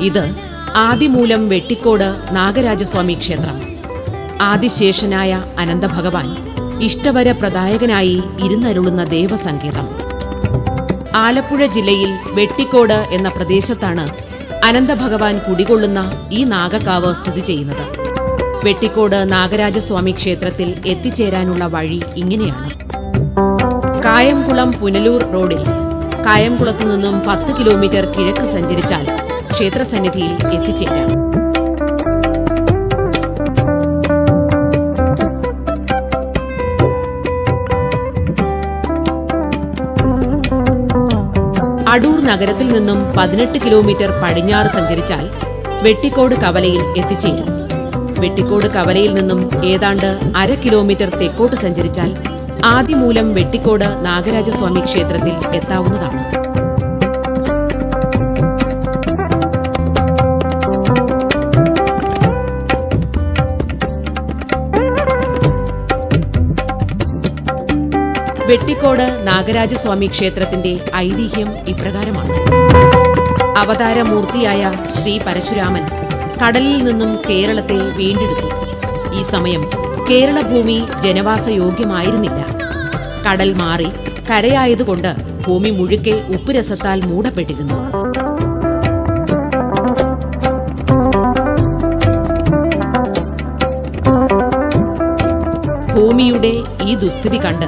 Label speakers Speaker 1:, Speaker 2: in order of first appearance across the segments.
Speaker 1: ഇത് ആദിമൂലം വെട്ടിക്കോട് നാഗരാജസ്വാമി ക്ഷേത്രം. ആദിശേഷനായ അനന്തഭഗവാൻ ഇഷ്ടവരപ്രദായകനായി ഇരുന്നരുളുന്ന ദേവസങ്കേതം. ആലപ്പുഴ ജില്ലയിൽ വെട്ടിക്കോട് എന്ന പ്രദേശത്താണ് അനന്തഭഗവാൻ കുടികൊള്ളുന്ന ഈ നാഗക്കാവ് സ്ഥിതി ചെയ്യുന്നത്. വെട്ടിക്കോട് നാഗരാജസ്വാമി ക്ഷേത്രത്തിൽ എത്തിച്ചേരാനുള്ള വഴി ഇങ്ങനെയാണ്. കായംകുളം പുനലൂർ റോഡിൽ കായംകുളത്തു നിന്നും 10 കിലോമീറ്റർ കിഴക്ക് സഞ്ചരിച്ചാൽ ക്ഷേത്രസന്നിധിയിൽ എത്തിച്ചേരാം. അടൂർ നഗരത്തിൽ നിന്നും 18 കിലോമീറ്റർ പടിഞ്ഞാറ് സഞ്ചരിച്ചാൽ വെട്ടിക്കോട് കവലയിൽ എത്തിച്ചേരും. വെട്ടിക്കോട് കവലയിൽ നിന്നും ഏതാണ്ട് 1/2 കിലോമീറ്റർ തെക്കോട്ട് സഞ്ചരിച്ചാൽ ആദിമൂലം വെട്ടിക്കോട് നാഗരാജസ്വാമി ക്ഷേത്രത്തിൽ എത്താവുന്നതാണ്. വെട്ടിക്കോട് നാഗരാജസ്വാമി ക്ഷേത്രത്തിന്റെ ഐതിഹ്യം ഇപ്രകാരമാണ്. അവതാരമൂർത്തിയായ ശ്രീ പരശുരാമൻ കടലിൽ നിന്നും കേരളത്തെ വീണ്ടെടുത്തു. ഈ സമയം കേരളഭൂമി ജനവാസയോഗ്യമായിരുന്നില്ല. കടൽ മാറി കരയായതുകൊണ്ട് ഭൂമി മുഴുക്കെ ഉപ്പുരസത്താൽ മൂടപ്പെട്ടിരുന്നു. ഭൂമിയുടെ ഈ ദുസ്ഥിതി കണ്ട്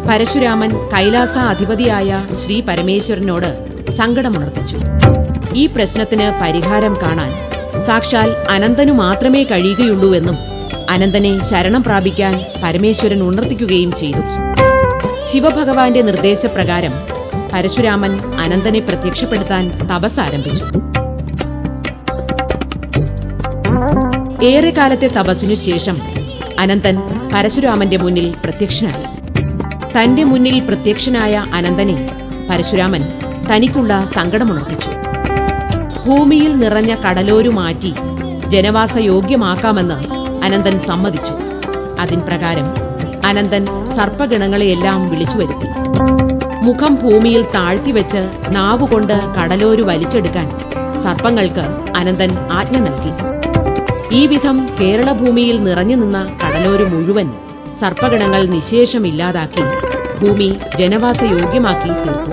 Speaker 1: പരശുരാമൻ കൈലാസ അധിപതിയായ ശ്രീ പരമേശ്വരനോട് സങ്കടമുണർത്തിച്ചു. ഈ പ്രശ്നത്തിന് പരിഹാരം കാണാൻ സാക്ഷാൽ അനന്തനു മാത്രമേ കഴിയുകയുള്ളൂ എന്നും അനന്തനെ ശരണം പ്രാപിക്കാൻ പരമേശ്വരൻ ഉണർത്തിക്കുകയും ചെയ്തു. ശിവഭഗവാന്റെ നിർദ്ദേശപ്രകാരം പരശുരാമൻ അനന്തനെ പ്രത്യക്ഷപ്പെടുത്താൻ തപസ് ആരംഭിച്ചു. ഏറെക്കാലത്തെ തപസ്സിനു ശേഷം അനന്തൻ പരശുരാമന്റെ മുന്നിൽ പ്രത്യക്ഷനായി. തന്റെ മുന്നിൽ പ്രത്യക്ഷനായ അനന്തനെ പരശുരാമൻ തനിക്കുള്ള സങ്കടമുണർത്തിച്ചു. ഭൂമിയിൽ നിറഞ്ഞ കടലോരു മാറ്റി ജനവാസയോഗ്യമാക്കാമെന്ന് അനന്തൻ സമ്മതിച്ചു. അതിൻ പ്രകാരം അനന്തൻ സർപ്പഗണങ്ങളെയെല്ലാം വിളിച്ചുവരുത്തി. മുഖം ഭൂമിയിൽ താഴ്ത്തിവെച്ച് നാവുകൊണ്ട് കടലോരു വലിച്ചെടുക്കാൻ സർപ്പങ്ങൾക്ക് അനന്തൻ ആജ്ഞ നൽകി. ഈ വിധം കേരളഭൂമിയിൽ നിറഞ്ഞു നിന്ന കടലോരു മുഴുവൻ സർപ്പഗണങ്ങൾ നിശേഷമില്ലാതാക്കി ഭൂമി ജനവാസയോഗ്യമാക്കി തീർത്തു.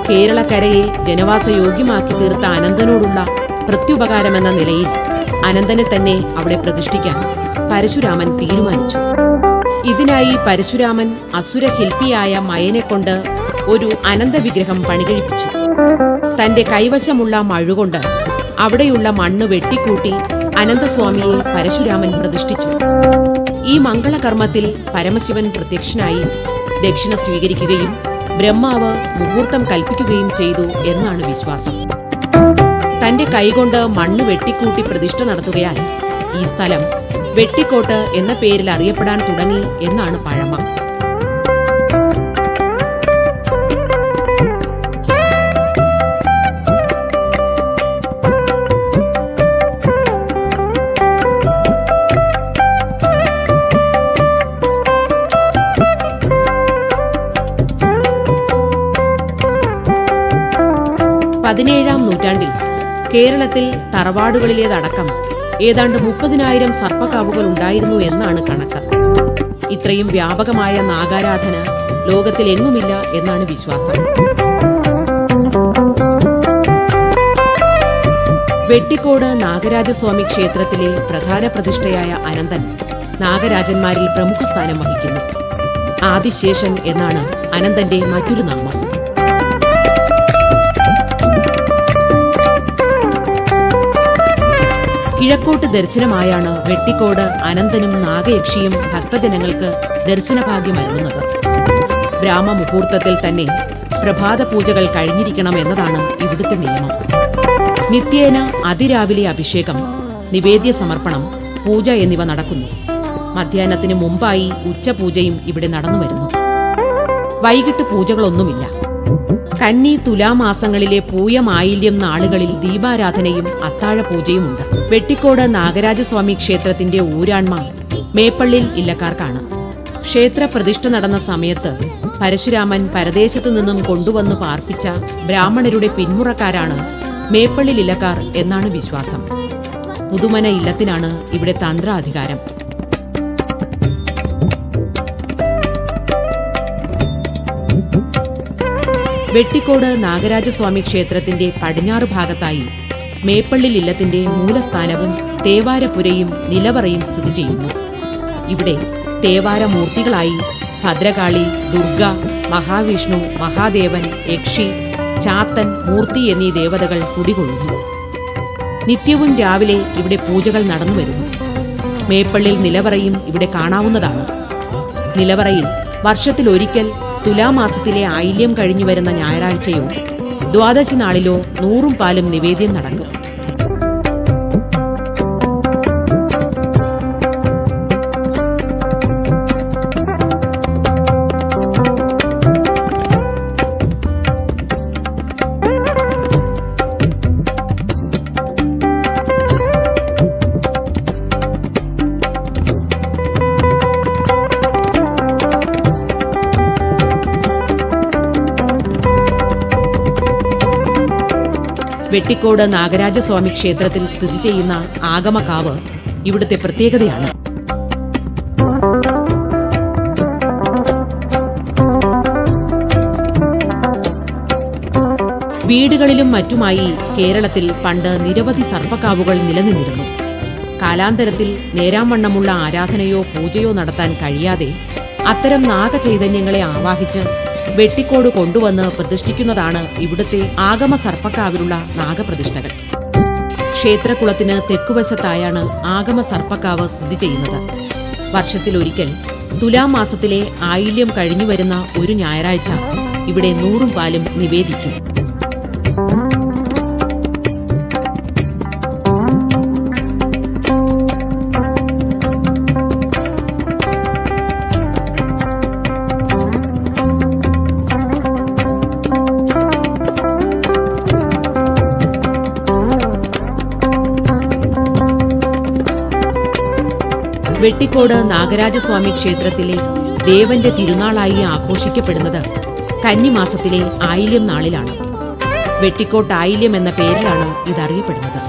Speaker 1: കേരളക്കരയെ ജനവാസയോഗ്യമാക്കി തീർത്ത അനന്തനോടുള്ള പ്രത്യുപകാരമെന്ന നിലയിൽ അനന്തനെ തന്നെ അവിടെ പ്രതിഷ്ഠിക്കാൻ പരശുരാമൻ തീരുമാനിച്ചു. ഇതിനായി പരശുരാമൻ അസുരശില്പിയായ മയനെക്കൊണ്ട് ഒരു അനന്തവിഗ്രഹം പണികഴിപ്പിച്ചു. തന്റെ കൈവശമുള്ള മഴുകൊണ്ട് അവിടെയുള്ള മണ്ണ് വെട്ടിക്കൂട്ടി അനന്തസ്വാമിയെ പരശുരാമൻ പ്രതിഷ്ഠിച്ചു. ഈ മംഗളകർമ്മത്തിൽ പരമശിവൻ പ്രത്യക്ഷനായി ദക്ഷിണ സ്വീകരിക്കുകയും ബ്രഹ്മാവ് മുഹൂർത്തം കൽപ്പിക്കുകയും ചെയ്തു എന്നാണ് വിശ്വാസം. തന്റെ കൈകൊണ്ട് മണ്ണ് വെട്ടിക്കൂട്ടി പ്രതിഷ്ഠ നടത്തുകയാൽ ഈ സ്ഥലം വെട്ടിക്കോട്ട് എന്ന പേരിൽ അറിയപ്പെടാൻ തുടങ്ങി എന്നാണ് പഴമ. പതിനേഴാം നൂറ്റാണ്ടിൽ കേരളത്തിൽ തറവാടുകളിലേതടക്കം ഏതാണ്ട് 30,000 സർപ്പക്കാവുകൾ ഉണ്ടായിരുന്നു എന്നാണ് കണക്ക്. ഇത്രയും വ്യാപകമായ നാഗാരാധന ലോകത്തിലെങ്ങുമില്ല എന്നാണ് വിശ്വാസം. വെട്ടിക്കോട് നാഗരാജസ്വാമി ക്ഷേത്രത്തിലെ പ്രധാന പ്രതിഷ്ഠയായ അനന്തൻ നാഗരാജന്മാരിൽ പ്രമുഖ സ്ഥാനം വഹിക്കുന്നു. ആദിശേഷൻ എന്നാണ് അനന്തന്റെ മറ്റൊരു നാമം. കിഴക്കോട്ട് ദർശനമായാണ് വെട്ടിക്കോട് അനന്തനും നാഗയക്ഷിയും ഭക്തജനങ്ങൾക്ക് ദർശനഭാഗ്യമരുളുന്നത്. ബ്രാഹ്മമുഹൂർത്തത്തിൽ തന്നെ പ്രഭാത പൂജകൾ കഴിഞ്ഞിരിക്കണം എന്നതാണ് ഇവിടുത്തെ നിയമം. നിത്യേന അതിരാവിലെ അഭിഷേകം, നിവേദ്യ സമർപ്പണം, പൂജ എന്നിവ നടക്കുന്നു. മധ്യാഹ്നത്തിന് മുമ്പായി ഉച്ചപൂജയും ഇവിടെ നടന്നുവരുന്നു. വൈകിട്ട് പൂജകളൊന്നുമില്ല. കന്നി തുലാമാസങ്ങളിലെ പൂയമായില്യം നാളുകളിൽ ദീപാരാധനയും അത്താഴപൂജയുമുണ്ട്. വെട്ടിക്കോട് നാഗരാജസ്വാമി ക്ഷേത്രത്തിന്റെ ഊരാൺമ മേപ്പള്ളിൽ ഇല്ലക്കാർക്കാണ്. ക്ഷേത്ര പ്രതിഷ്ഠ നടന്ന സമയത്ത് പരശുരാമൻ പരദേശത്തു നിന്നും കൊണ്ടുവന്നു പാർപ്പിച്ച ബ്രാഹ്മണരുടെ പിന്മുറക്കാരാണ് മേപ്പള്ളി ഇല്ലക്കാർ എന്നാണ് വിശ്വാസം. പുതുമന ഇല്ലത്തിനാണ് ഇവിടെ തന്ത്രാധികാരം. വെട്ടിക്കോട് നാഗരാജസ്വാമി ക്ഷേത്രത്തിന്റെ പടിഞ്ഞാറ് ഭാഗത്തായി മേപ്പള്ളി ഇല്ലത്തിന്റെ മൂലസ്ഥാനവും തേവാരപ്പുരയും നിലവറയും സ്ഥിതി ചെയ്യുന്നു. ഇവിടെ തേവാരമൂർത്തികളായി ഭദ്രകാളി, ദുർഗ, മഹാവിഷ്ണു, മഹാദേവൻ, യക്ഷി, ചാത്തൻ, മൂർത്തി എന്നീ ദേവതകൾ കുടികൊള്ളുന്നു. നിത്യവും രാവിലെ ഇവിടെ പൂജകൾ നടന്നുവരുന്നു. മേപ്പള്ളിൽ നിലവറയും ഇവിടെ കാണാവുന്നതാണ്. നിലവറയിൽ വർഷത്തിലൊരിക്കൽ തുലാമാസത്തിലെ ആയില്യം കഴിഞ്ഞു വരുന്ന ഞായറാഴ്ചയോ ദ്വാദശി നാളിലോ 100 പാലും നിവേദ്യം നടക്കും. വെട്ടിക്കോട് നാഗരാജസ്വാമി ക്ഷേത്രത്തിൽ സ്ഥിതി ചെയ്യുന്ന ആഗമകാവ് ഇവിടുത്തെ പ്രത്യേകതയാണ്. വീടുകളിലും മറ്റുമായി കേരളത്തിൽ പണ്ട് നിരവധി സർപ്പക്കാവുകൾ നിലനിന്നിരുന്നു. കാലാന്തരത്തിൽ നേരാംവണ്ണമുള്ള ആരാധനയോ പൂജയോ നടത്താൻ കഴിയാതെ അത്തരം നാഗചൈതന്യങ്ങളെ ആവാഹിച്ച് വെട്ടിക്കോട് കൊണ്ടുവന്ന് പ്രതിഷ്ഠിക്കുന്നതാണ് ഇവിടുത്തെ ആഗമ സർപ്പക്കാവിലുള്ള നാഗപ്രതിഷ്ഠകൾ. ക്ഷേത്രകുളത്തിന് തെക്കുവശത്തായാണ് ആഗമ സർപ്പക്കാവ് സ്ഥിതി ചെയ്യുന്നത്. വർഷത്തിലൊരിക്കൽ തുലാമാസത്തിലെ ആയില്യം കഴിഞ്ഞുവരുന്ന ഒരു ഞായറാഴ്ച ഇവിടെ 100 പാലും നിവേദിക്കും. വെട്ടിക്കോട് നാഗരാജസ്വാമി ക്ഷേത്രത്തിലെ ദേവന്റെ തിരുനാളായി ആഘോഷിക്കപ്പെടുന്നത് കന്നിമാസത്തിലെ ആയില്യം നാളിലാണ്. വെട്ടിക്കോട്ട് ആയില്യം എന്ന പേരിലാണ് ഇതറിയപ്പെടുന്നത്.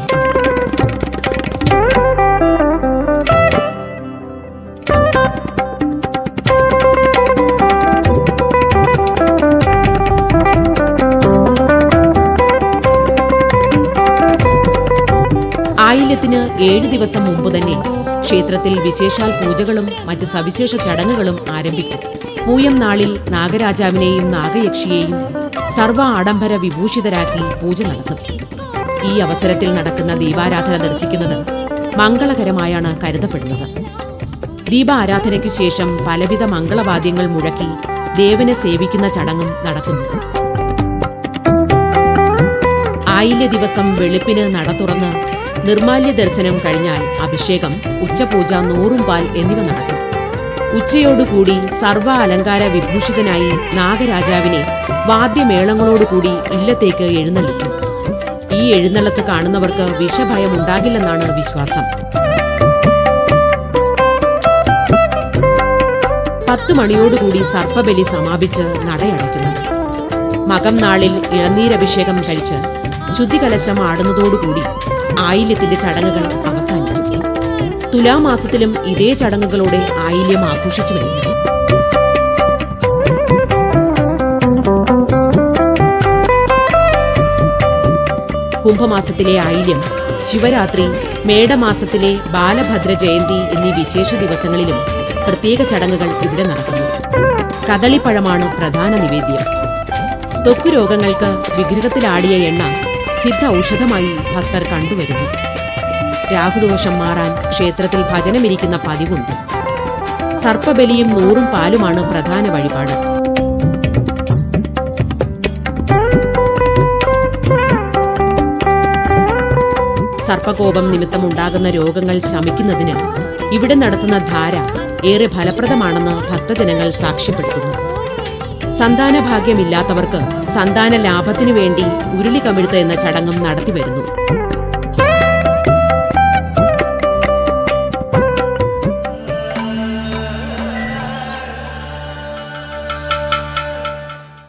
Speaker 1: ആയില്യത്തിന് 7 ദിവസം മുമ്പ് തന്നെ ക്ഷേത്രത്തിൽ വിശേഷാൽ പൂജകളും മറ്റ് സവിശേഷ ചടങ്ങുകളും ആരംഭിക്കും. പൂയം നാളിൽ നാഗരാജാവിനെയും നാഗയക്ഷിയെയും സർവ ആഡംബര വിഭൂഷിതരാക്കി പൂജ നടത്തും. ഈ അവസരത്തിൽ നടക്കുന്ന ദീപാരാധന ദർശിക്കുന്നത് മംഗളകരമായാണ് കരുതപ്പെടുന്നത്. ദീപാരാധനയ്ക്ക് ശേഷം പലവിധ മംഗളവാദ്യങ്ങൾ മുഴക്കി ദേവനെ സേവിക്കുന്ന ചടങ്ങും നടക്കുന്നു. ആയില്യ ദിവസം വെളുപ്പിന് നട തുറന്ന് നിർമാല്യ ദർശനം കഴിഞ്ഞാൽ അഭിഷേകം, ഉച്ചപൂജ, 100 പാൽ എന്നിവ നടക്കും. ഉച്ചയോടുകൂടി സർവ അലങ്കാര വിഭൂഷിതനായി നാഗരാജാവിനെ വാദ്യമേളങ്ങളോടുകൂടി ഇല്ലത്തേക്ക് എഴുന്നള്ളിക്കും. ഈ എഴുന്നള്ളത്ത് കാണുന്നവർക്ക് വിഷഭയമുണ്ടാകില്ലെന്നാണ് വിശ്വാസം. 10 മണിയോടുകൂടി സർപ്പബലി സമാപിച്ച് നടയടയ്ക്കുന്നു. മകം നാളിൽ ഇളനീരഭിഷേകം കഴിച്ച് ശുദ്ധികലശം ആടുന്നതോടുകൂടി ആയില്യത്തിന്റെ ചടങ്ങുകൾ അവസാനിക്കും. തുലാമാസത്തിലും ഇതേ ചടങ്ങുകളോടെ ആയില്യം ആഘോഷിച്ചു വരുന്നു. കുംഭമാസത്തിലെ ആയില്യം, ശിവരാത്രി, മേടമാസത്തിലെ ബാലഭദ്ര ജയന്തി എന്നീ വിശേഷ ദിവസങ്ങളിലും പ്രത്യേക ചടങ്ങുകൾ ഇവിടെ നടക്കുന്നു. കദളിപ്പഴമാണ് പ്രധാന നിവേദ്യം. ത്വക്ക് രോഗങ്ങൾക്ക് വിഗ്രഹത്തിലാടിയ എണ്ണ സിദ്ധ ഔഷധമായി ഭക്തർ കണ്ടുവരുന്നു. രാഹുദോഷം മാറാൻ ക്ഷേത്രത്തിൽ ഭജനമിരിക്കുന്ന പതിവുണ്ട്. സർപ്പബലിയും 100 പാലുമാണ് പ്രധാന വഴിപാട്. സർപ്പകോപം നിമിത്തമുണ്ടാകുന്ന രോഗങ്ങൾ ശമിക്കുന്നതിന് ഇവിടെ നടത്തുന്ന ധാര ഏറെ ഫലപ്രദമാണെന്ന് ഭക്തജനങ്ങൾ സാക്ഷ്യപ്പെടുത്തുന്നു. സന്താനഭാഗ്യമില്ലാത്തവർക്ക് സന്താന ലാഭത്തിനു വേണ്ടി ഉരുളി കമിഴ്ത്ത് എന്ന ചടങ്ങും നടത്തിവരുന്നു.